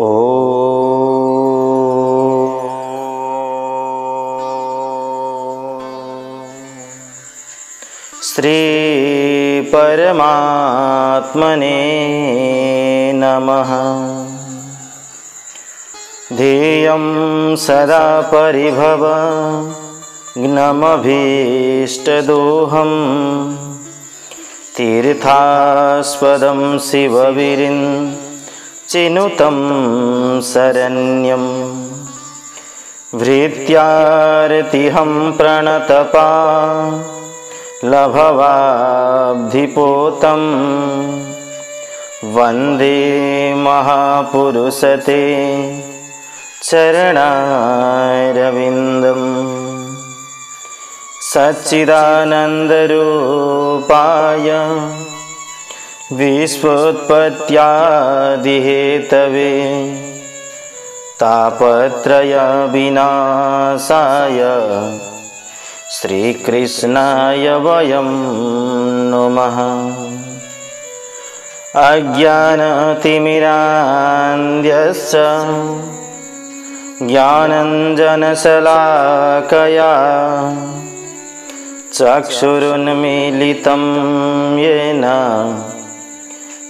ओ श्री परमात्मने नमः। ध्येयं सदा परिभवग्नमभीष्टदोहं तीर्थास्पदं शिवविरिञ्चिनुतं शरण्यं भृत्यार्तिहं प्रणतपा लभवाब्धिपोतं वन्दे महापुरुषते चरणारविन्दम्। सच्चिदानन्दरूपाय विश्वोत्पत्त्यादिहेतवे तापत्रयविनाशाय श्रीकृष्णाय वयं नुमः। अज्ञानतिमिरान्धस्य ज्ञानञ्जनशलाकया चक्षुरुन्मीलितं येन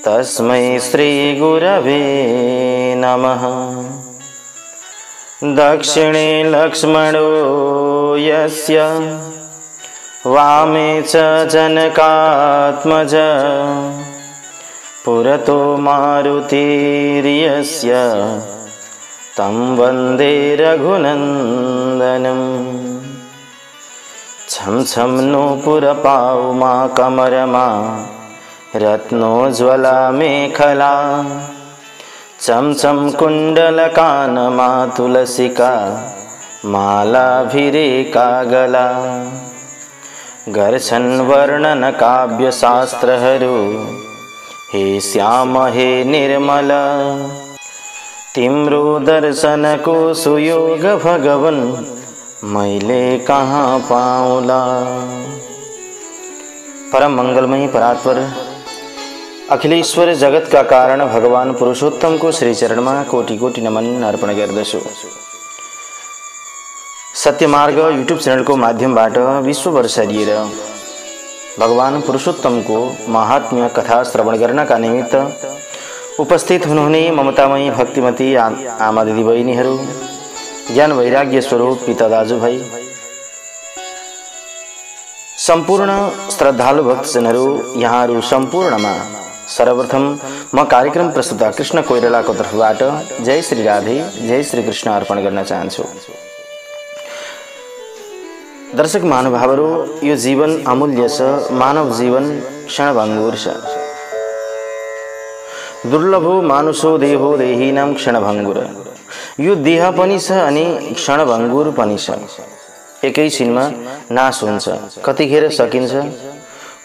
तस्मै श्रीगुरवे नमः। दक्षिणे लक्ष्मणो यस्य वामे च जनकात्मज पुरतो मारुतिर्यस्य तं वन्दे रघुनन्दनम्। छम छम नूपुरपाउमा कमरमा रत्नोज्ज्वला मेखला चम चम कुण्डलकानमा तुलसिका मालाभिरेका गला। गर्छन् वर्णन काव्यशास्त्रहरू हे श्याम हे निर्मल तिम्रो दर्शनको सुयोग भगवन मैले कहाँ पाऊला। परम मंगलमयी परात्पर अखिलेश्वर जगत का कारण भगवान पुरुषोत्तम को श्री चरण में कोटि कोटि नमन अर्पण गर्दछु। सत्यमार्ग यूट्यूब चैनल को माध्यमबाट विश्वभर सरिएर भगवान पुरुषोत्तम को महात्म्य कथा श्रवण गर्नका निमित्त उपस्थित हुनुहुने ममतामयी भक्तिमती आमा दिदी बहिनीहरू, ज्ञान वैराग्य स्वरूप पिता दाजुभाइ, सम्पूर्ण श्रद्धालु भक्तजनहरू, यहाँहरू सम्पूर्णमा सर्वप्रथम म कार्यक्रम प्रस्तुता कृष्ण कोइरालाको तर्फबाट जय श्री राधे जय श्री कृष्ण अर्पण गर्न चाहन्छु। दर्शक महानुभावहरू, यो जीवन अमूल्य छ, मानव जीवन क्षणभङ्गुर छ। दुर्लभो मानुषो देहो देहिनां क्षणभङ्गुर। यो देह पनि छ अनि क्षणभङ्गुर पनि छ। एकैछिनमा नाश हुन्छ, कतिखेर सकिन्छ,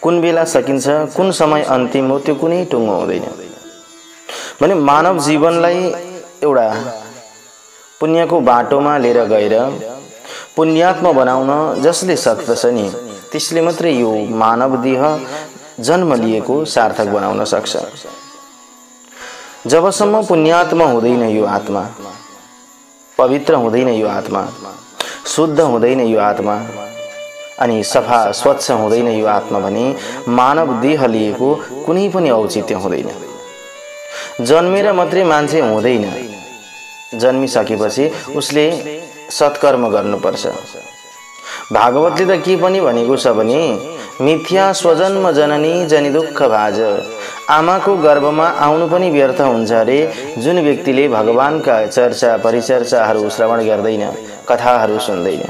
कुन बेला सकिन्छ, कुन समय अन्तिम हो, त्यो कुनै टुङ्गो हुँदैन। भने मानव जीवनलाई एउटा पुण्यको बाटोमा लिएर गएर पुण्यात्मा बनाउन जसले सक्दछ नि, त्यसले मात्रै यो मानव देह जन्म लिएको सार्थक बनाउन सक्छ। जबसम्म पुण्यात्मा हुँदैन यो आत्मा, पवित्र हुँदैन यो आत्मा, शुद्ध हुँदैन यो आत्मा, अनि सफा स्वच्छ हुँदैन यो आत्मा भने मानव देह लिएको कुनै पनि औचित्य हुँदैन। जन्मेर मात्रै मान्छे हुँदैन, जन्मिसकेपछि उसले सत्कर्म गर्नुपर्छ। भागवतले त के पनि भनेको छ भने मिथ्या स्वजन्म जननी जनि दुःख भाज। आमाको गर्भमा आउनु पनि व्यर्थ हुन्छ अरे जुन व्यक्तिले भगवानका चर्चा परिचर्चाहरू श्रवण गर्दैन, कथाहरू सुन्दैन।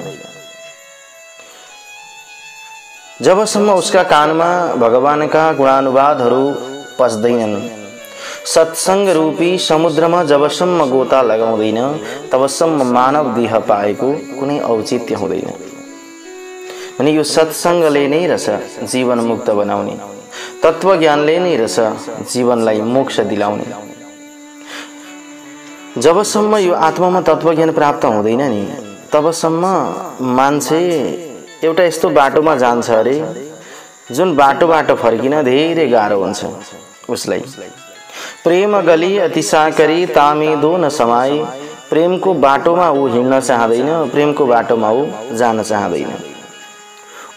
जबसम्म उसका कानमा भगवानका गुणानुवादहरू पस्दैनन्, सत्संग रूपी समुद्रमा जबसम्म गोता लगाउँदैन, तबसम्म मानव देह पाएको कुनै औचित्य हुँदैन। भने यो सत्संगले नै रहेछ जीवन मुक्त बनाउने, तत्वज्ञानले नै रहेछ जीवनलाई मोक्ष दिलाउने। जबसम्म यो आत्मामा तत्वज्ञान प्राप्त हुँदैन नि, तबसम्म मान्छे एउटा यस्तो बाटोमा जान्छ अरे जुन बाटोबाट फर्किन धेरै गाह्रो हुन्छ उसलाई। प्रेम गली अति साकरी तामे दो न समाई। प्रेमको बाटोमा ऊ हिँड्न चाहदैन, प्रेमको बाटोमा ऊ जान चाहदैन।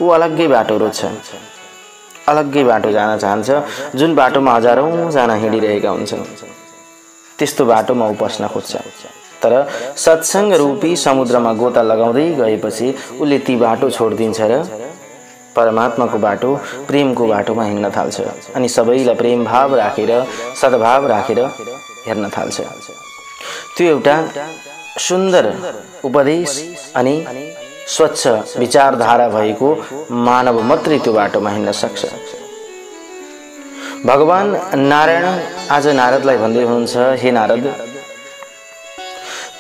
ऊ अलग्गै बाटो रोज्छ, अलग्गै बाटो जान चाहन्छ, जुन बाटोमा हजारौं जना हिँडिरहेका हुन्छन् त्यस्तो बाटोमा ऊ पस्न खोज्छ। तर सत्संग रूपी समुद्रमा गोता लगाउँदै गएपछि उसले ती बाटो छोडिदिन्छ र परमात्माको बाटो, प्रेमको बाटोमा हिँड्न थाल्छ। अनि सबैलाई प्रेम भाव राखेर, सद्भाव राखेर हेर्न थाल्छ। त्यो एउटा सुन्दर उपदेश अनि स्वच्छ विचारधारा भएको मानव मात्रै त्यो बाटोमा हिँड्न सक्छ। भगवान नारायण आज नारदलाई भन्दै हुनुहुन्छ, हे नारद,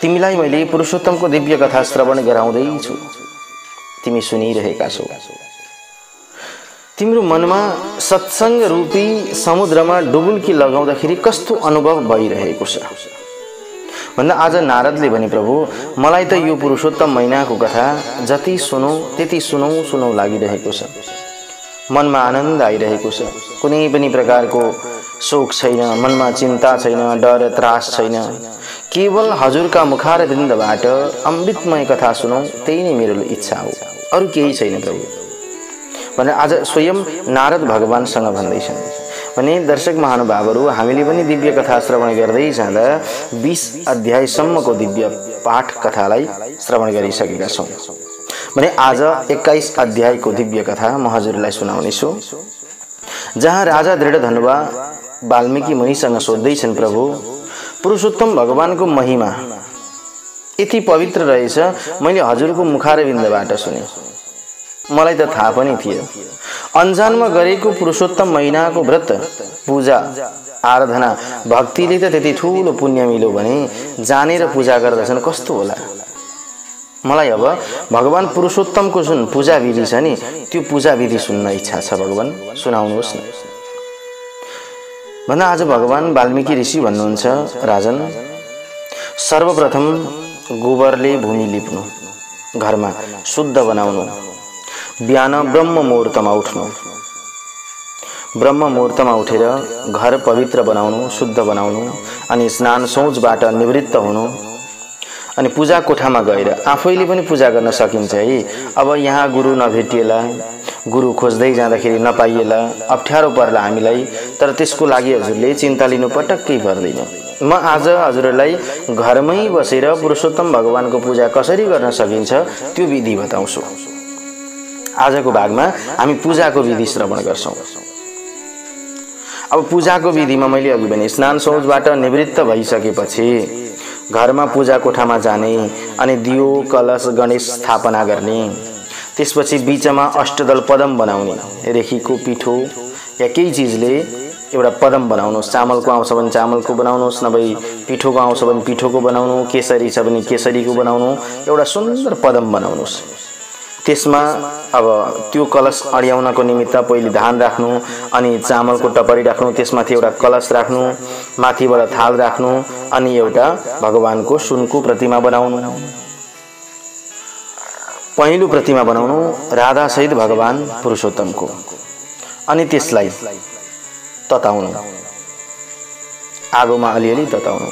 तिमीलाई मैले पुरुषोत्तमको दिव्य कथा श्रवण गराउँदै छु, तिमी सुनिरहेका छौ। तिम्रो मनमा सत्संग रूपी समुद्रमा डुबुल्की लगाउँदाखेरि कस्तो अनुभव भइरहेको छ भन्दा आज नारदले भने, प्रभु मलाई त यो पुरुषोत्तम महिनाको कथा जति सुनौ त्यति सुनौ लागिरहेको छ। मनमा आनन्द आइरहेको छ, कुनै पनि प्रकारको शोक छैन, मनमा चिन्ता छैन, डर त्रास छैन। केवल हजुरका मुखारविन्दबाट अमृतमय कथा सुनौ, त्यही नै मेरो इच्छा हो, अरू केही छैन प्रभु भने आज स्वयं नारद भगवानसँग भन्दैछन्। भने दर्शक महानुभावहरू, हामीले पनि दिव्य कथा श्रवण गर्दै जाँदा 20 अध्यायसम्मको दिव्य पाठ कथालाई श्रवण गरिसकेका छौँ। भने आज 21 अध्यायको दिव्य कथा म हजुरलाई सुनाउने छु, जहाँ राजा दृढधनुवा वाल्मीकि मुनिसँग सोध्दैछन्, प्रभु पुरुषोत्तम भगवानको महिमा यति पवित्र रहेछ, मैले हजुरको मुखारविन्दबाट सुने, मलाई त थाहा पनि थियो। अन्जानमा गरेको पुरुषोत्तम महिनाको व्रत, पूजा, आराधना, भक्तिले त त्यति ठुलो पुण्य मिल्यो भने जानेर पूजा गर्दछन् कस्तो होला। मलाई अब भगवान पुरुषोत्तमको जुन पूजा विधि छ नि, त्यो पूजा विधि सुन्न इच्छा छ, भगवान सुनाउनुहोस् न भन्दा आज भगवान वाल्मीकि ऋषि भन्नुहुन्छ, राजन सर्वप्रथम गोबरले भूमि लिप्नु, घरमा शुद्ध बनाउनु, बिहान ब्रह्म मुहूर्तमा उठ्नु, ब्रह्म मुहूर्तमा उठेर घर पवित्र बनाउनु, शुद्ध बनाउनु, अनि स्नान शौचबाट निवृत्त हुनु, अनि पूजा कोठामा गएर आफैले पनि पूजा गर्न सकिन्छ है। अब यहाँ गुरु नभेटिएला, गुरु खोज्दै जाँदाखेरि नपाइएला, अप्ठ्यारो पर्ला हामीलाई, तर त्यसको लागि हजुरले चिन्ता लिनु पटक्कै पर्दैन। म आज हजुरलाई घरमै बसेर पुरुषोत्तम भगवानको पूजा कसरी गर्न सकिन्छ त्यो विधि बताउँछु। आजको भागमा हामी पूजाको विधि श्रवण गर्छौं। अब पूजाको विधिमा मैले अघि भने स्नान शौचबाट निवृत्त भइसकेपछि घरमा पूजा कोठामा जाने, अनि दियो कलश गणेश स्थापना गर्ने, त्यसपछि बीचमा अष्टदल पदम बनाउने, रेखीको पिठो या केही चीजले एउटा पदम बनाउनुहोस्। चामलको आउँछ भने चामलको बनाउनुहोस्, नभए पिठोको आउँछ भने पिठोको बनाउनु, केसरी छ भने केसरीको बनाउनु, एउटा सुन्दर पदम बनाउनुहोस्। त्यसमा अब त्यो कलश अड्याउनको निमित्त पहिले धान राख्नु, अनि चामलको टपरी राख्नु, त्यसमाथि एउटा कलश राख्नु, माथिबाट थाल राख्नु, अनि एउटा भगवानको सुनको प्रतिमा बनाउनु। पहिलो प्रतिमा बनाउनु राधा सहित भगवान पुरुषोत्तमको, अनि त्यसलाई तताउनु, आगोमा अलिअलि तताउनु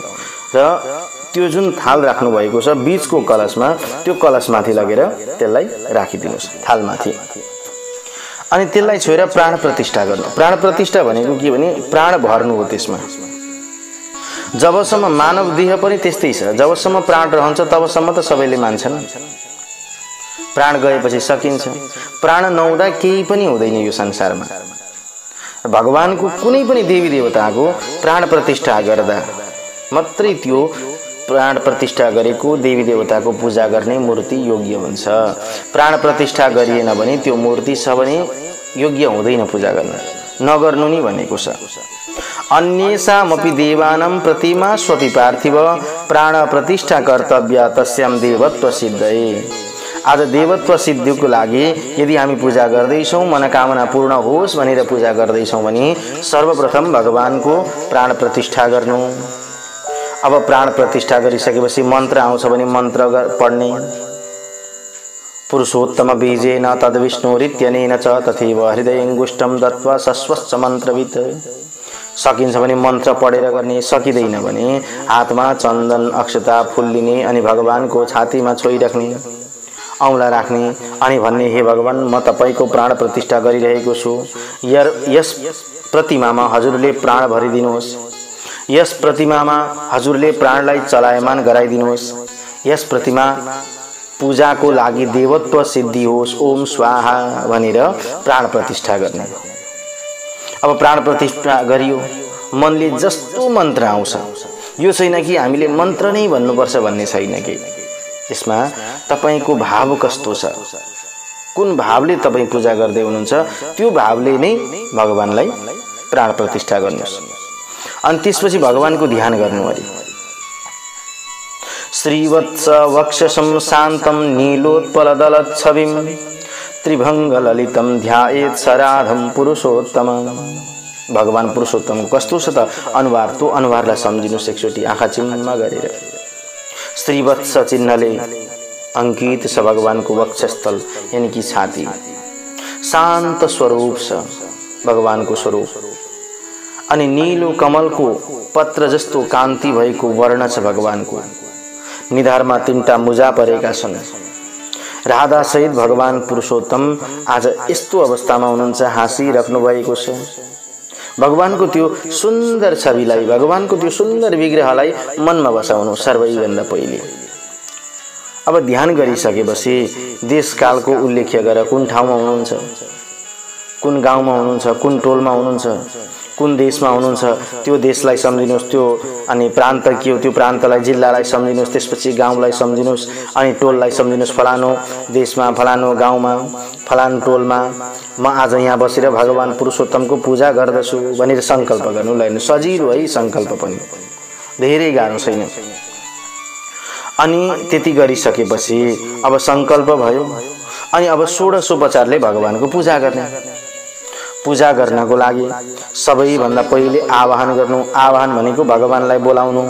र त्यो जुन थाल राख्नु भएको छ बीचको कलशमा, त्यो कलशमाथि लगेर त्यसलाई राखिदिनुस् थालमाथि, अनि त्यसलाई छोएर प्राण प्रतिष्ठा गर्नु। प्राण प्रतिष्ठा भनेको के भने प्राण भर्नु हो त्यसमा। जबसम्म मानव देह पनि त्यस्तै छ, जबसम्म प्राण रहन्छ तबसम्म त सबैले मान्छन्, प्राण गएपछि सकिन्छ। प्राण नहुँदा केही पनि हुँदैन यो संसारमा। भगवानको कुनै पनि देवी देवताको प्राण प्रतिष्ठा गर्दा मात्रै त्यो प्राण प्रतिष्ठा गरेको देवी देवताको पूजा गर्ने मूर्ति योग्य हुन्छ। प्राण प्रतिष्ठा गरिएन भने त्यो मूर्ति छ भने योग्य हुँदैन पूजा गर्न, नगर्नु नि भनेको छ। अन्येषामपि देवानां प्रतिमा स्वपि पार्थिव प्राण प्रतिष्ठा कर्तव्य तस्याम देवत्व सिद्धये। आज देवत्व सिद्धिको लागि यदि हामी पूजा गर्दैछौँ, मनोकामना पूर्ण होस् भनेर पूजा गर्दैछौँ भने सर्वप्रथम भगवानको प्राण प्रतिष्ठा गर्नु। अब प्राण प्रतिष्ठा गरिसकेपछि मन्त्र आउँछ भने मन्त्र पढ्ने। पुरुषोत्तम बीजेन तद्विष्णुरित्यनेन च तथैव हृदयङ्गुष्ठं दत्वा सस्वश्च मन्त्रवित्। सकिन्छ भने मन्त्र पढेर गर्ने, सकिँदैन भने हातमा चन्दन अक्षता फूल लिने अनि भगवानको छातीमा छोइराख्ने, औँला राख्ने अनि भन्ने, हे भगवान म तपाईको प्राण प्रतिष्ठा गरिरहेको छु, यस प्रतिमामा हजुरले प्राण भरिदिनुहोस्, यस प्रतिमामा हजुरले प्राणलाई चलायमान गराइदिनुहोस्, यस प्रतिमा पूजाको लागि देवत्व सिद्धि होस्, ओम स्वाहा भनेर प्राण प्रतिष्ठा गर्ने। अब प्राण प्रतिष्ठा गरियो, मनले जस्तो मन्त्र आउँछ, यो छैन कि हामीले मन्त्र नै भन्नुपर्छ भन्ने छैन कि यसमा तपाईको भाव कस्तो छ, कुन भावले तपाई पूजा गर्दै हुनुहुन्छ त्यो भावले नै भगवानलाई प्राण प्रतिष्ठा गर्नुस्। अनि त्यसपछि भगवानको ध्यान गर्नु अरे। श्रीवत्स वक्षसं शान्तं नीलोत्पलदलच्छविं त्रिभंग ललितं ध्यायेत् सराधं पुरुषोत्तमं। भगवान पुरुषोत्तम कस्तो छ त अनुहार, त्यो अनुहारलाई सम्झिनुस् एकचोटि आँखा चिम्म गरेर। श्रीवत्स चिन्हले अंकित छ भगवानको वक्षस्थल यानी कि छाती। शान्त स्वरूप छ भगवानको स्वरूप। अनि नीलो कमलको पत्र जस्तो कान्ति भएको वर्ण छ भगवानको। निधारमा तीनटा मुजा परेका छन्। राधा सहित भगवान पुरुषोत्तम आज यस्तो अवस्थामा हुनुहुन्छ, हाँसिराख्नु भएको छ। भगवानको त्यो सुन्दर छविलाई, भगवानको त्यो सुन्दर विग्रहलाई मनमा बसाउनु सर्वैभन्दा पहिले। अब ध्यान गरिसकेपछि देशकालको उल्लेख गरेर कुन ठाउँमा हुनुहुन्छ, कुन गाउँमा हुनुहुन्छ, कुन टोलमा हुनुहुन्छ, कुन देशमा हुनुहुन्छ त्यो देशलाई सम्झिनुस्, त्यो अनि प्रान्त के हो त्यो प्रान्तलाई, जिल्लालाई सम्झिनुस्, त्यसपछि गाउँलाई सम्झिनुस्, अनि टोललाई सम्झिनुस्। फलानो देशमा, फलानो गाउँमा, फलानो टोलमा म आज यहाँ बसेर भगवान पुरुषोत्तमको पूजा गर्दछु भनेर संकल्प गर्नु। ल सजिलो है संकल्प पनि, धेरै गाह्रो छैन। अनि त्यति गरिसकेपछि अब संकल्प भयो, अनि अब षोडशोपचारले भगवानको पूजा गर्ने। पूजा गर्नको लागि सबैभन्दा पहिले आवाहन गर्नु। आवाहन भनेको भगवानलाई बोलाउनु।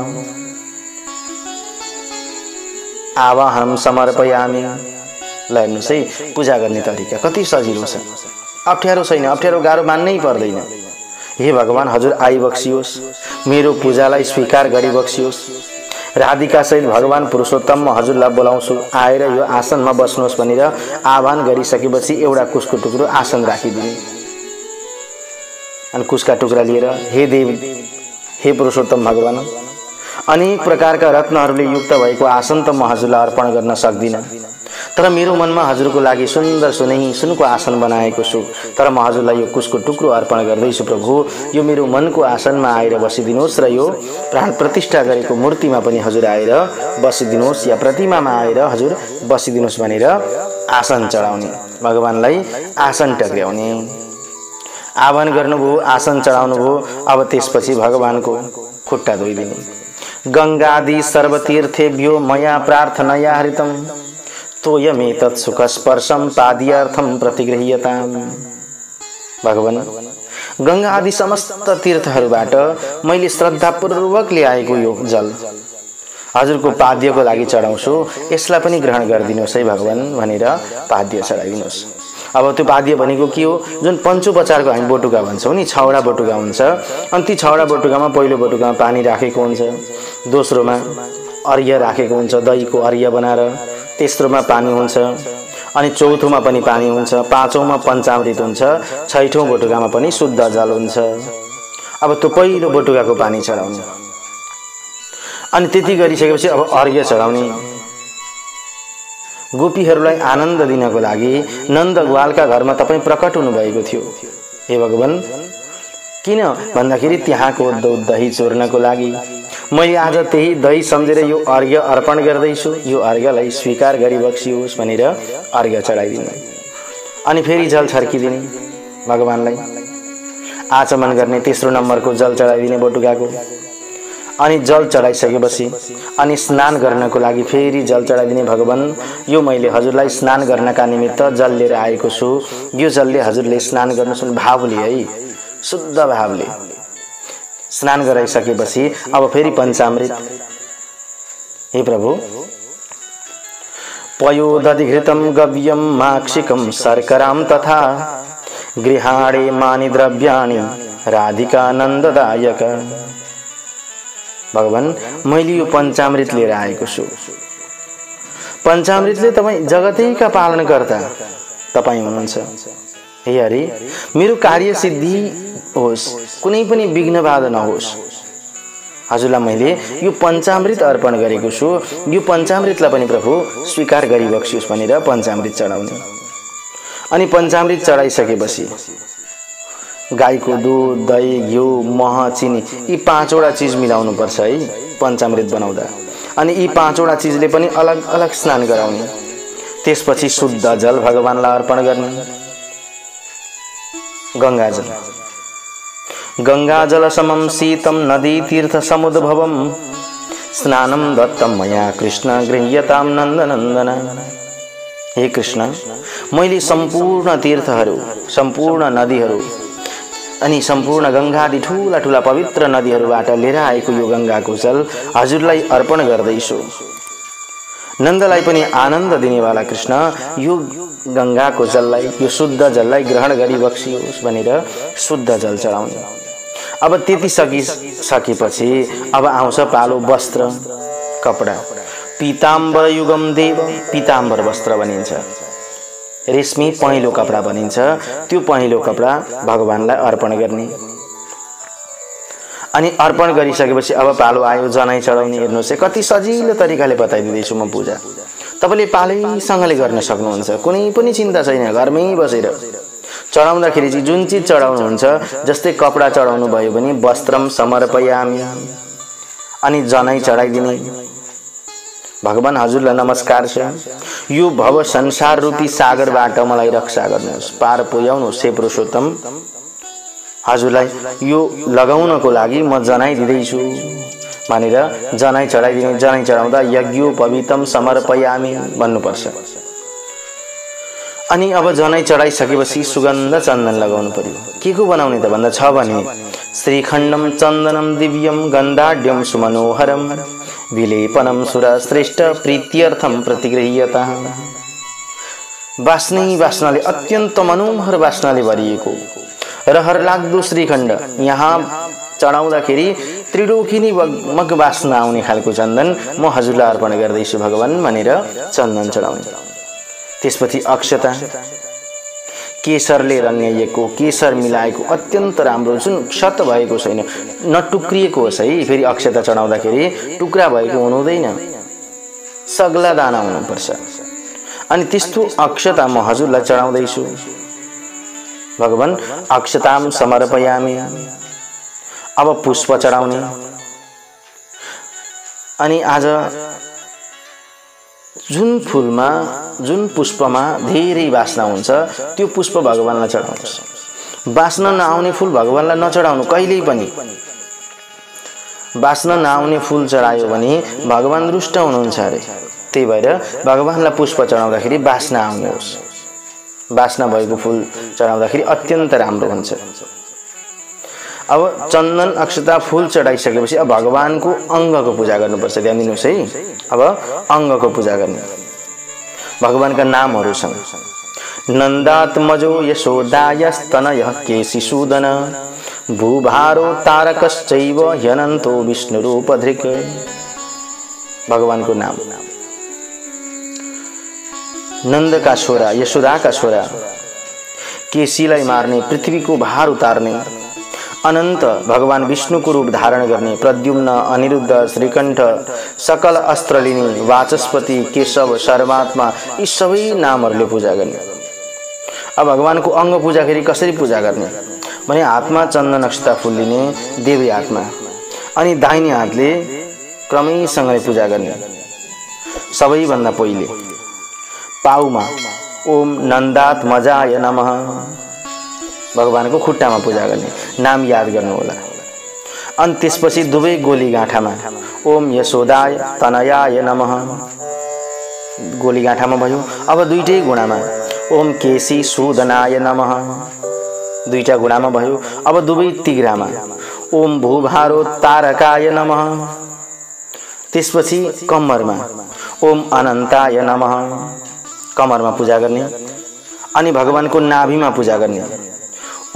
आवाहनम समर्पयामि। ल हेर्नुस् है पूजा गर्ने तरिका कति सजिलो छ, अप्ठ्यारो छैन, अप्ठ्यारो गाह्रो मान्नै पर्दैन। हे भगवान हजुर आइबक्सियोस्, मेरो पूजालाई स्वीकार गरिबक्सियोस्। राधिका सहित भगवान पुरुषोत्तम म हजुरलाई बोलाउँछु, आएर यो आसनमा बस्नुहोस् भनेर आह्वान गरिसकेपछि एउटा कुशको टुक्रो आसन राखिदिने। अनि कुशका टुक्रा लिएर हे देव, हे पुरुषोत्तम भगवान, अनेक प्रकारका रत्नहरूले युक्त भएको आसन त म हजुरलाई अर्पण गर्न सक्दिनँ, तर मेरो मनमा हजुरको लागि सुन्दर सुनको आसन बनाएको छु, तर म हजुरलाई यो कुशको टुक्रो अर्पण गर्दैछु प्रभु। यो मेरो मनको आसनमा आएर बसिदिनुहोस् र यो प्राण प्रतिष्ठा गरेको मूर्तिमा पनि हजुर आएर बसिदिनुहोस् या प्रतिमामा आएर हजुर बसिदिनुहोस् भनेर आसन चढाउने, भगवानलाई आसन टक्र्याउने। आह्वान गर्नुभयो, आसन चढाउनुभयो। अब त्यसपछि भगवानको खुट्टा धोइदिने। गंगादि सर्वतीर्थेभ्यो मया प्रार्थनया हृतम तोयमेतत् सुखस्पर्शम पादीयार्थम प्रतिगृह्यताम। भगवान गंगा आदि समस्त तीर्थहरूबाट मैले श्रद्धापूर्वक ल्याएको यो जल हजुरको पाद्यको लागि चढाउँछु, यसलाई पनि ग्रहण गरिदिनुहोस् है भगवान भनेर पाद्य चढाइदिनुहोस्। अब त्यो पाद्य भनेको के हो, जुन पञ्चोपचारको हामी बटुका भन्छौँ नि, 6वटा बटुका हुन्छ। अनि ती 6वटा बटुकामा पहिलो बटुकामा पानी राखेको हुन्छ, दोस्रोमा अर्घ्य राखेको हुन्छ दहीको अर्घ्य बनाएर, तेस्रोमा पानी हुन्छ, अनि चौथोमा पनि पानी हुन्छ, पाँचौंमा पञ्चामृत हुन्छ, 6ठौं बटुकामा पनि शुद्ध जल हुन्छ। अब त्यो पहिलो बटुकाको पानी चढाउने। अनि त्यति गरिसकेपछि अब अर्घ्य चढाउने। गोपीहरूलाई आनन्द दिनको लागि नन्दगोपालका घरमा तपाईं प्रकट हुनु भएको थियो हे भगवान। किन भन्दाखेरि त्यहाँको दही चोर्नको लागि मैले आज त्यही दही सम्झेर यो अर्घ्य अर्पण गर्दैछु, यो अर्घ्यलाई स्वीकार गरिबक्सियोस् भनेर अर्घ्य चढाइदिने। अनि फेरि जल छर्किदिने भगवानलाई, आचमन गर्ने। तेस्रो नम्बरको जल चढाइदिने बटुकाको। अनि जल चढाइसकेपछि अनि स्नान गर्नको लागि फेरि जल चढाइदिने। भगवान यो मैले हजुरलाई स्नान गर्नका निमित्त जल लिएर आएको छु, यो जलले हजुरले स्नान गर्नुहोस् भावले है, शुद्ध भावले स्नान गराइसकेपछि अब फेरि पञ्चामृत। हे प्रभु पयोदधिघृतं गव्यं माक्षिकं शर्करां तथा गृहाणे मानि द्रव्याणि राधिका नन्ददायक। भगवान मैले यो पञ्चामृत लिएर आएको छु। पञ्चामृतले तपाईँ जगतैका पालनकर्ता तपाईँ हुनुहुन्छ। हे हरि, मेरो कार्य सिद्धि होस्, कुनै पनि विघ्न बाधा नहोस्। हजुरलाई मैले यो पञ्चामृत अर्पण गरेको छु। यो पञ्चामृतलाई पनि प्रभु स्वीकार गरिबक्सियोस् भनेर पञ्चामृत चढाउने। अनि पञ्चामृत चढाइसकेपछि गाईको दुध, दही, घिउ, मह, चिनी यी 5वटा चीज मिलाउनु पर्छ है पञ्चामृत बनाउँदा। अनि यी 5वटा चीजले पनि अलग अलग स्नान गराउने। त्यसपछि शुद्ध जल भगवानलाई अर्पण गर्ने। गंगाजल, गंगाजल समम शीतम नदी तीर्थ समुद्भवम स्नानम दत्तम मया कृष्ण गृह्यताम नन्दनन्दन। हे कृष्ण, मैले सम्पूर्ण तीर्थहरू, सम्पूर्ण नदीहरू अनि सम्पूर्ण गंगा आदि ठूला ठूला पवित्र नदीहरूबाट लिएर आएको यो गंगाको जल हजुरलाई अर्पण गर्दैछु। नन्दलाई पनि आनन्द दिनेवाला कृष्ण, यो गंगाको जललाई, यो शुद्ध जललाई ग्रहण गरी बक्सियोस् भनेर शुद्ध जल चढाउने। अब त्यति सकेपछि अब आउँछ पालो वस्त्र, कपडा। पीताम्बर युगम देव, पीताम्बर वस्त्र भनिन्छ। रेशमी पहेँलो कपडा भनिन्छ। त्यो पहेँलो कपडा भगवानलाई अर्पण गर्ने। अनि अर्पण गरिसकेपछि अब पालो आयो जनै चढाउने। हेर्नुहोस् कति सजिलो तरिकाले बताइदिँदैछु म पूजा। तपाईले पालैसँगले गर्न सक्नुहुन्छ, कुनै पनि चिन्ता छैन। घरमै बसेर चढाउँदाखेरि चाहिँ जुन चीज चढाउनुहुन्छ, जस्तै कपडा चढाउनु भयो भने वस्त्रम समर्पयामि अनि जनै चढाइदिने। भगवान हजुरलाई नमस्कार छ। यो भव संसार रूपी सागरबाट मलाई रक्षा गर्नुहोस्, पार पुर्याउनुहोस् हे पुरुषोत्तम। हजुरलाई यो लगाउनको लागि म जनै दिँदैछु भनेर जनै चढाइदिने। जनै चढाउँदा यज्ञोपवीतम समर्पयामि भन्नुपर्छ। अनि अब जनै चढाइसकेपछि सुगन्ध चन्दन लगाउनु पर्यो। के को बनाउने त भन्दा छ भने श्रीखण्डम चन्दनम दिव्यम गन्धाढ्यम सुमनोहरम विलेपनम सुरश्रेष्ठ प्रीत्यर्थम प्रतिगृह्यता। वासनाले अत्यन्त मनोहर वासनाले भरिएको रहर लाग्दो श्रीखण्ड, यहाँ चढाउँदाखेरि त्रिलोकिनी मग वासना आउने खालको चन्दन म हजुरलाई अर्पण गर्दैछु भगवान भनेर चन्दन चढाउने। त्यसपछि अक्षता, केशरले रङ्गाइएको, केशर मिलाएको अत्यन्त राम्रो, जुन क्षत भएको छैन, नटुक्रिएको होस् है। फेरि अक्षता चढाउँदाखेरि टुक्रा भएको हुनु हुँदैन, सग्ला दाना हुनुपर्छ। अनि त्यस्तो अक्षता म हजुरलाई चढाउँदैछु भगवान। अक्षताम समर्पयामि। अब पुष्प चढाउने। अनि आज जुन फूलमा, जुन पुष्पमा धेरै वासना हुन्छ त्यो पुष्प भगवानलाई चढाउनुहोस्। वासना नआउने फूल भगवानलाई नचढाउनु कहिल्यै पनि। वासना नआउने फूल चढायो भने भगवान रुष्ट हुनुहुन्छ अरे। त्यही भएर भगवानलाई पुष्प चढाउँदाखेरि वासना आउने होस्। वासना भएको फूल चढाउँदाखेरि अत्यन्त राम्रो हुन्छ। अब चन्दन अक्षता फूल चढाइसकेपछि अब भगवानको अङ्गको पूजा गर्नुपर्छ। ध्यान दिनुहोस् है। अब अङ्गको पूजा गर्ने। भगवानका नामहरू छन् नन्दात्मजो यशोदायस्तनयः केशिसूदन भूभारो तारकश्चैव ह्यनन्तो विष्णुरूपधृक्। भगवानको नाम नन्दका छोरा, यशोदाका छोरा, केशीलाई मार्ने, पृथ्वीको भार उतार्ने, अनन्त भगवान विष्णुको रूप धारण गर्ने, प्रद्युम्न, अनिरुद्ध, श्रीकण्ठ, सकल अस्त्र लिने, वाचस्पति, केशव, सर्वात्मा, यी सबै नामहरूले पूजा गर्ने। अब भगवानको अङ्ग पूजाखेरि कसरी पूजा गर्ने भने हातमा चन्दन अक्षता फूल लिने, देवी हातमा, अनि दाहिने हातले क्रमैसँगले पूजा गर्ने। सबैभन्दा पहिले पाउमा ओम नन्दात्मजाय नमः भगवानको खुट्टामा पूजा गर्ने, नाम याद गर्नु होला। अनि त्यसपछि दुवै गोली गाँठामा ओम यशोदाय तनयाय नमः गोली गाँठामा भयो। अब दुईटै गुणामा ओम केशी सूदनाय नमः दुईटा गुणामा भयो। अब दुवै तिग्रामा ओम भूभारो तारकाय नमः। त्यसपछि कम्मरमा ओम अनन्ताय नमः कमरमा पूजा गर्ने। अनि भगवानको नाभिमा पूजा गर्ने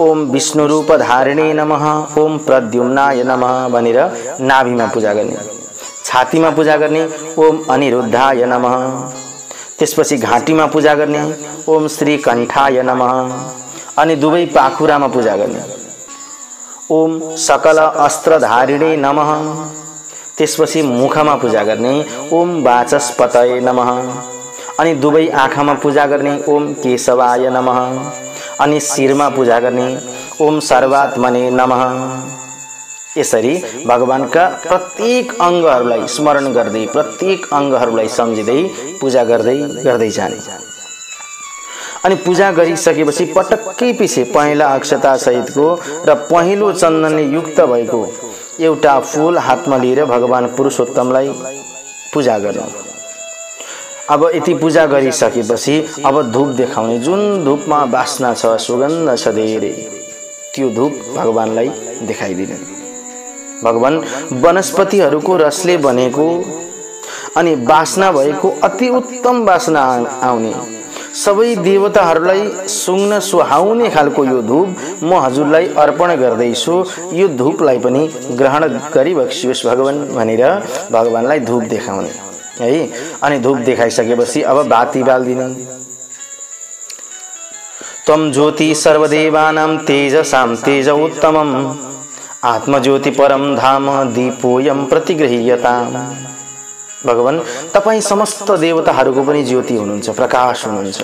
ओम विष्णु रूप धारिणे नमः, ओम प्रद्युम्नाय नमः भनेर नाभिमा पूजा गर्ने। छातीमा पूजा गर्ने ओम अनिरुद्धाय नमः। त्यसपछि घाँटीमा पूजा गर्ने ओम श्री कण्ठाय नमः। अनि दुवै पाखुरामा पूजा गर्ने ओम सकल अस्त्रधारिणे नमः। त्यसपछि मुखमा पूजा गर्ने ओम वाचस्पतये नमः। अनि दुवै आँखामा पूजा गर्ने ओम केशवाय नमः। अनि शिरमा पूजा गर्ने ओम सर्वात्मने नमः। यसरी भगवानका प्रत्येक अङ्गहरूलाई स्मरण गर्दै, प्रत्येक अङ्गहरूलाई सम्झिँदै पूजा गर्दै गर्दै जाने। अनि पूजा गरिसकेपछि पटक्कै पछि पहेँला अक्षता सहितको र पहेँलो चन्दनले युक्त भएको एउटा फूल हातमा लिएर भगवान पुरुषोत्तमलाई पूजा गर्नु। अब यति पूजा गरिसकेपछि अब धूप देखाउने। जुन धूपमा वासना छ, सुगन्ध छ धेरै, त्यो धूप भगवानलाई देखाइदिने। भगवान वनस्पतिहरूको रसले बनेको अनि वासना भएको अति उत्तम वासना आउने, सबै देवताहरूलाई सुँग्न सुहाउने खालको यो धूप म हजुरलाई अर्पण गर्दैछु। यो धूपलाई पनि ग्रहण गरिबक्सियोस् भगवान भनेर भगवानलाई धूप देखाउने है। अनि धूप देखाइसकेपछि अब बाती बाल्दिने। त्वं ज्योति सर्वदेवानां तेजसां तेज उत्तमम्, आत्मज्योति परम धाम दीपोयम प्रतिगृह्यताम्। भगवान तपाई समस्त देवताहरूको पनि ज्योति हुनुहुन्छ, प्रकाश हुनुहुन्छ।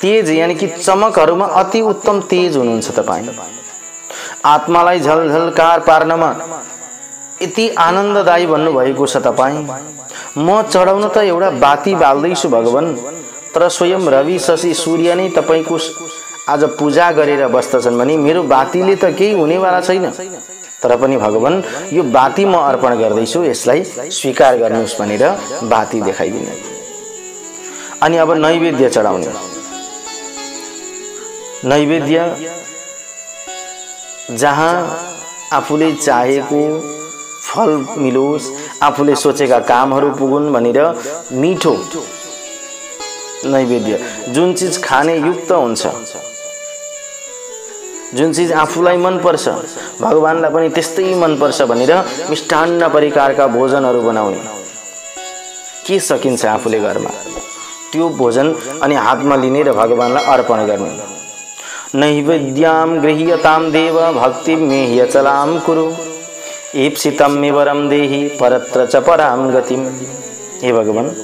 तेज यानी कि चमकहरूमा अति उत्तम तेज हुनुहुन्छ तपाई। आत्मालाई झलझलकार पार्नमा यति आनन्ददायी भन्नुभएको छ तपाई। म चढाउन त एउटा बाती बाल्दैछु भगवान, तर स्वयं रवि शशि सूर्य नै तपाईको आज पूजा गरेर बस्दछन् भने मेरो बातीले त केही हुनेवाला छैन। तर पनि भगवान यो बाती म अर्पण गर्दैछु, यसलाई स्वीकार गर्नुहोस् भनेर बाती देखाइदिने। अनि अब नैवेद्य चढाउने। नैवेद्य जहाँ आफूले चाहेको फल मिलोस्, आफूले सोचेका कामहरू पुगुन् भनेर मिठो नैवेद्य, जुन चीज खाने युक्त हुन्छ, जुन चीज आफूलाई मन पर्छ, भगवानलाई पनि त्यस्तै मन पर्छ भनेर मिष्टान्न परिकारका भोजनहरू बनाउने। के सकिन्छ आफूले घरमा त्यो भोजन अनि हातमा लिने र भगवानलाई अर्पण गर्ने। नैवेद्याम गृह्यताम देव भक्ति मेह्य चलाम कुरु, ईप्सितम मे वरम देहि परत्र च पराम गतिम। हे भगवान,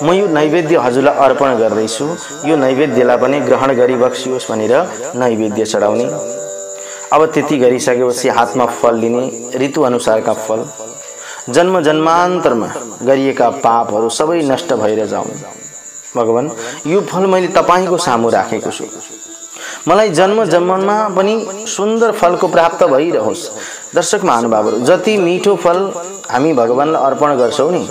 म यो नैवेद्य हजुरलाई अर्पण गर्दैछु, यो नैवेद्यलाई पनि ग्रहण गरिबक्सियोस् भनेर नैवेद्य चढाउने। अब त्यति गरिसकेपछि हातमा फल लिने, ऋतु अनुसारका फल। जन्म जन्मान्तरमा गरिएका पापहरू सबै नष्ट भएर जाउन्। भगवान, यो फल मैले तपाईको सामु राखेको छु, मलाई जन्म जन्ममा पनि सुन्दर फलको प्राप्त भइरहोस्। दर्शक महानुभावहरू, जति मिठो फल हामी भगवानलाई अर्पण गर्छौं नि,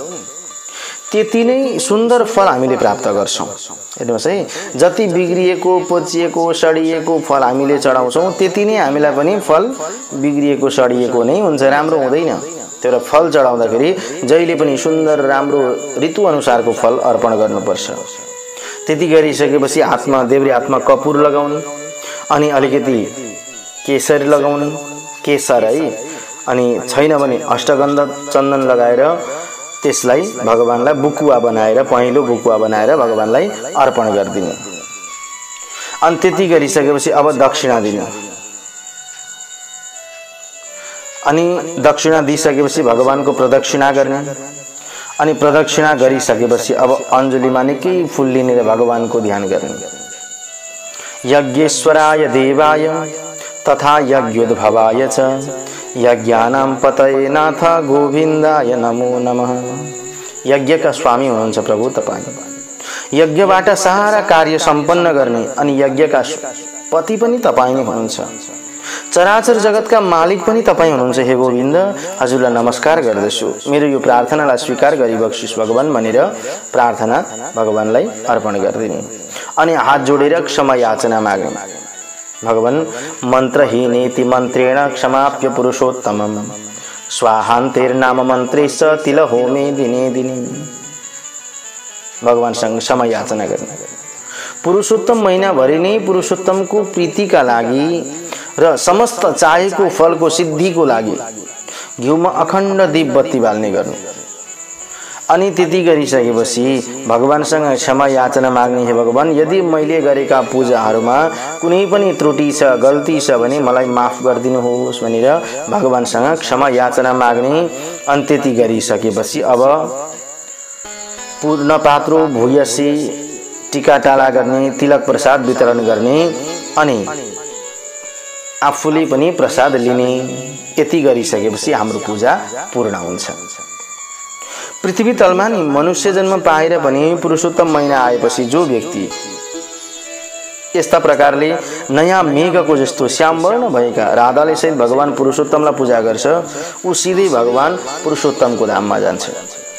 त्यति नै सुन्दर फल हामीले प्राप्त गर्छौं। हेर्नुहोस् है, जति बिग्रिएको, पोचिएको, सडिएको फल हामीले चढाउँछौं, त्यति नै हामीलाई पनि फल बिग्रिएको, सडिएको नै हुन्छ, राम्रो हुँदैन। तर फल चढाउँदाखेरि जहिले पनि सुन्दर राम्रो ऋतु अनुसारको फल अर्पण गर्नुपर्छ। त्यति गरिसकेपछि हातमा देब्रे हातमा कपुर लगाउनु, अनि अलिकति केसर लगाउनु, केसर है, अनि छैन भने अष्टगन्ध चन्दन लगाएर त्यसलाई भगवानलाई बुकुवा बनाएर, पहेँलो बुकुवा बनाएर भगवानलाई अर्पण गरिदिनु। अनि त्यति गरिसकेपछि अब दक्षिणा दिनु। अनि दक्षिणा दिइसकेपछि भगवानको प्रदक्षिणा गर्ने। अनि प्रदक्षिणा गरिसकेपछि अब अञ्जलीमा निकै फूल लिने र भगवानको ध्यान गर्ने। यज्ञेश्वराय देवाय तथा यज्ञोद्भवाय च यज्ञानां पतये नाथ गोविन्दाय नमो नमः। यज्ञका स्वामी हुनुहुन्छ प्रभु तपाईं। यज्ञबाट सारा कार्य सम्पन्न गर्ने अनि यज्ञका पति पनि तपाईं नै हुनुहुन्छ। चराचर जगतका मालिक पनि तपाईं हुनुहुन्छ। हे गोविन्द, हजुरलाई नमस्कार गर्दछु, मेरो यो प्रार्थनालाई स्वीकार गरिबक्सियोस् भगवान भनेर प्रार्थना भगवानलाई अर्पण गरिदिने। अनि हात जोडेर क्षमा याचना माग्ने। भगवान, मन्त्रहीनेति मन्त्रेण क्षमाप्य पुरुषोत्तमम्, स्वाहान्तेर्नाम मन्त्रेश्च तिलहोमे दिने दिने। भगवानसँग क्षमा याचना गर्ने। पुरुषोत्तम महिनाभरि नै पुरुषोत्तमको प्रीतिका लागि र समस्त चाहेको फलको सिद्धिको लागि घिउमा अखण्ड दीप बत्ती बाल्ने गर्नु। अनि त्यति गरिसकेपछि भगवानसँग क्षमा याचना माग्ने, हे भगवान यदि मैले गरेका पूजाहरूमा कुनै पनि त्रुटि छ, गल्ती छ भने मलाई माफ गरिदिनुहोस् भनेर भगवानसँग क्षमा याचना माग्ने। अनि त्यति गरिसकेपछि अब पूर्ण पात्रो भूयसी टीका टाला गर्ने, तिलक प्रसाद वितरण गर्ने अनि आफूले पनि प्रसाद लिने। यति गरिसकेपछि हाम्रो पूजा पूर्ण हुन्छ। पृथ्वी तलमा नि मनुष्य जन्म पाएर पनि पुरुषोत्तम महिना आएपछि जो व्यक्ति यस्ता प्रकारले नयाँ मेघको जस्तो श्यामवर्ण भएका राधाले सहित भगवान पुरुषोत्तमलाई पूजा गर्छ, ऊ सिधै भगवान पुरुषोत्तमको धाममा जान्छ।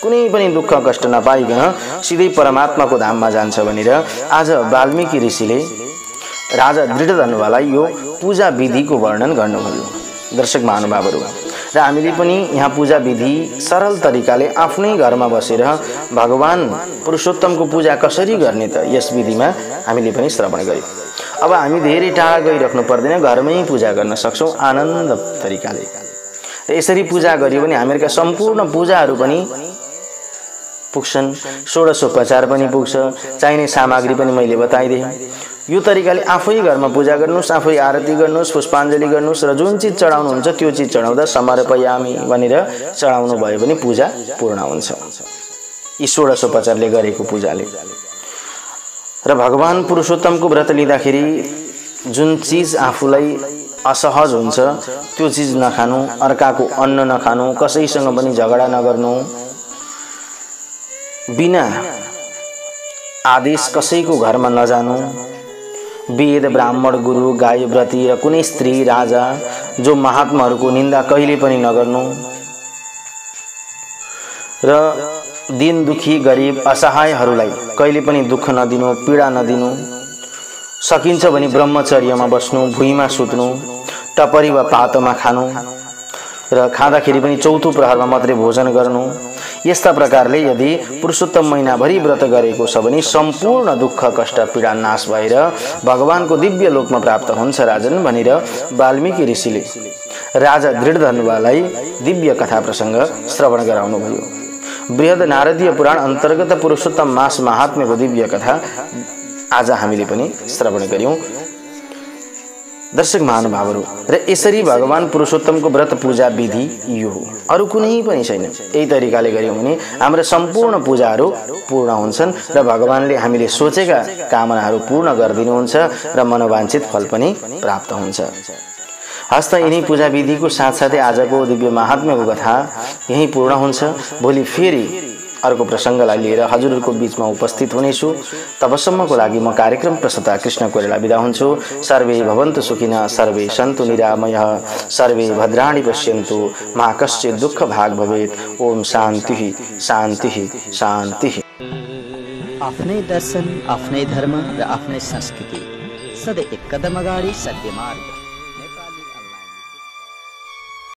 कुनै पनि दुःख कष्ट नपाइकन सिधै परमात्माको धाममा जान्छ भनेर आज वाल्मीकि ऋषिले राजा दृढधनुवालाई यो पूजा विधिको वर्णन गर्नुभयो। दर्शक महानुभावहरू, र हामीले पनि यहाँ पूजा विधि सरल तरिकाले आफ्नै घरमा बसेर भगवान पुरुषोत्तमको पूजा कसरी गर्ने त यस विधिमा हामीले पनि श्रवण गर्यौं। अब हामी धेरै टाढा गइराख्नु पर्दैन, घरमै पूजा गर्न सक्छौं आनन्द तरिकाले। र यसरी पूजा गरियो भने हामीहरुका सम्पूर्ण पूजाहरू पनि पुग्छन्, षोडशोपचार पनि पुग्छ, चाहिने सामग्री पनि मैले बताइदिएँ। यो तरिकाले आफै घरमा पूजा गर्नुस्, आफै आरती गर्नुस्, पुष्पाञ्जली गर्नुस् र जुन चीज चढाउनुहुन्छ त्यो चीज चढाउँदा समर्पयामि भनेर चढाउनु भयो भने पूजा पूर्ण हुन्छ यी षोडशोपचारले गरेको पूजाले। र भगवान पुरुषोत्तमको व्रत लिँदाखेरि जुन चीज आफूलाई असहज हुन्छ त्यो चीज नखानु, अर्काको अन्न नखानु, कसैसँग पनि झगडा नगर्नु, बिना आदेश कसैको घरमा नजानु, वेद ब्राह्मण गुरु गायव्रती र कुनै स्त्री राजा जो महात्माहरूको निन्दा कहिले पनि नगर्नु, र दिन दुखी गरिब असहायहरूलाई कहिले पनि दुःख नदिनु, पीडा नदिनु, सकिन्छ भने ब्रह्मचर्यमा बस्नु, भुइँमा सुत्नु, टपरी वा पातोमा खानु र खाँदाखेरि पनि चौथो प्रहरमा मात्रै भोजन गर्नु। यस्ता प्रकारले यदि पुरुषोत्तम महिनाभरि व्रत गरेको छ भने सम्पूर्ण दुःख कष्ट पीडा नाश भएर भगवानको दिव्य लोकमा प्राप्त हुन्छ राजन भनेर वाल्मीकि ऋषिले राजा दृढधनुवालाई दिव्य कथा प्रसंग श्रवण गराउनु भयो। बृहद नारदीय पुराण अन्तर्गत पुरुषोत्तम मास महात्म्यको दिव्य कथा आज हामीले पनि श्रवण गर्यौं। दर्शक महानुभावहरू, र यसरी भगवान पुरुषोत्तमको व्रत पूजा विधि यो हो, अरु कुनै पनि छैन। यही तरिकाले गर्यौं भने हाम्रो सम्पूर्ण पूजाहरू पूर्ण हुन्छन् र भगवानले हामीले सोचेका कामनाहरू पूर्ण गरिदिनुहुन्छ र मनोवाञ्छित फल पनि प्राप्त हुन्छ। हस्त यिनै पूजा विधिको साथसाथै आजको दिव्य महात्म्यको कथा यही पूर्ण हुन्छ। भोलि फेरि अर्को प्रसंगलाई लिएर हजुरहरूको बीचमा उपस्थित हुनेछु। तबसम्मको लागि म कार्यक्रम प्रस्तुता कृष्ण कोइराला बिदा हुन्छु। सर्वे भवन्तु सुखिनः, सर्वे सन्तु निरामयः, सर्वे भद्राणि पश्यन्तु, मा कश्चित् दुःख भाग भवेत्। ओम शान्तिः शान्तिः शान्तिः। आफ्नै दर्शन, आफ्नै धर्म र आफ्नै संस्कृति सधैँ एक कदम अगाडि सत्य मार्ग।